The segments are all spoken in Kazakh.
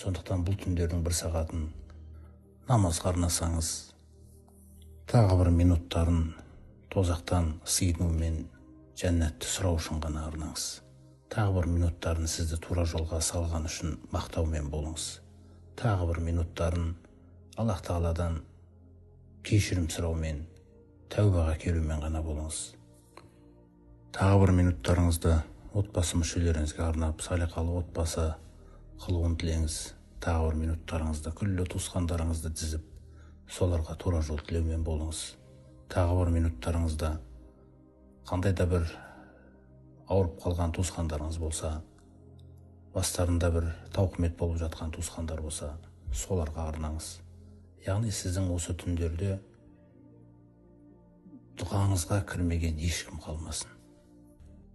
Сондықтан бұл түндердің бір сағатын намазға арнасаңыз, тағы бір минуттарын тозақтан сыйыну мен жәннатты сұрау үшін ғана арнаңыз. Тағы бір минуттарын сізді тура жолға салған үшін мақтаумен болыңыз. Тағы бір минуттарын Аллах Тағаладан кешірім сұраумен, тәубаға келумен ғана болыңыз. Тағы бір минуттарыңызды отбасы мүшелеріңізге арнап, салиқалы отбасы қылуын тілеңіз. Тағы бір минуттарыңызды күллі туысқандарыңызды тізіп, соларға тура жол тілеумен болыңыз. Тағы бір минуттарыңызда қандай да бір ауырып қалған туысқандарыңыз болса, бастарында бір тауқымет болып жатқан туысқандар болса, соларға арнаңыз. Яғни сіздің осы түндерде дұғаңызға кірмеген ешкім қалмасын.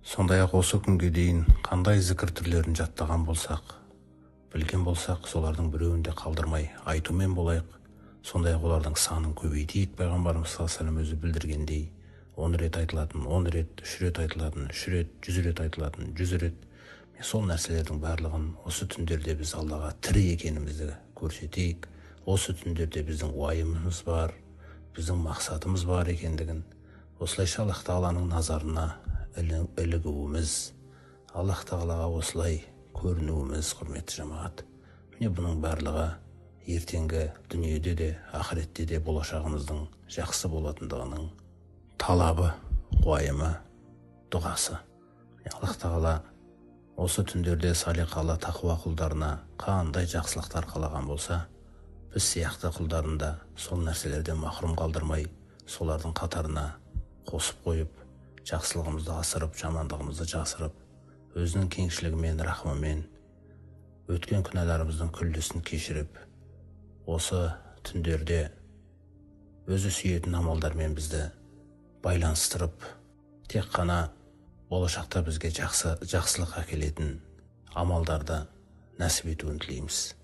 Сондай-ақ осы күнге дейін қандай зікір түрлерін жаттаған болсақ, білген болсақ, солардың біреуін де қалдырмай айтумен болайық. Сондай-ақ олардың санын көбейтейік. Пайғамбарымыз саллаллаху алейхи ва саллям өзі білдіргендей, 10 рет айтылатын, 10 рет, 3 рет айтылатын, 3 рет, 100 рет айтылатын, 100 рет. Сол нәрселердің барлығын осы түндерде біз Аллаға тірі екенімізді көрсетейік. Осы түндерде біздің уайымымыз бар, біздің мақсатымыз бар екендігін, осылайша Аллах Тағаланың назарына ілігуіміз, Аллах Тағалаға осылай көрінуіміз, құрметті жамағат. Міне бұның барлығы ертеңгі дүниеде де, ақыретте де болашағымыздың жақсы болатындығының талабы, уайымы, дұғасы. Аллах Тағала осы түндерде салиқалы тақуа құлдарына қандай жақсылықтар қалаған болса, біз сияқты құлдарында сол нәрселерден махрұм қалдырмай, солардың қатарына қосып қойып, жақсылығымызды асырып, жамандығымызды жасырып, өзінің кеңшілігімен, рахымымен өткен күнәларымыздың күллісін кешіріп, осы түндерде өзі сүйетін амалдармен бізді байланыстырып, тек қана болашақта бізге жақсылық әкелетін амалдарды нәсіп етуін тілейміз.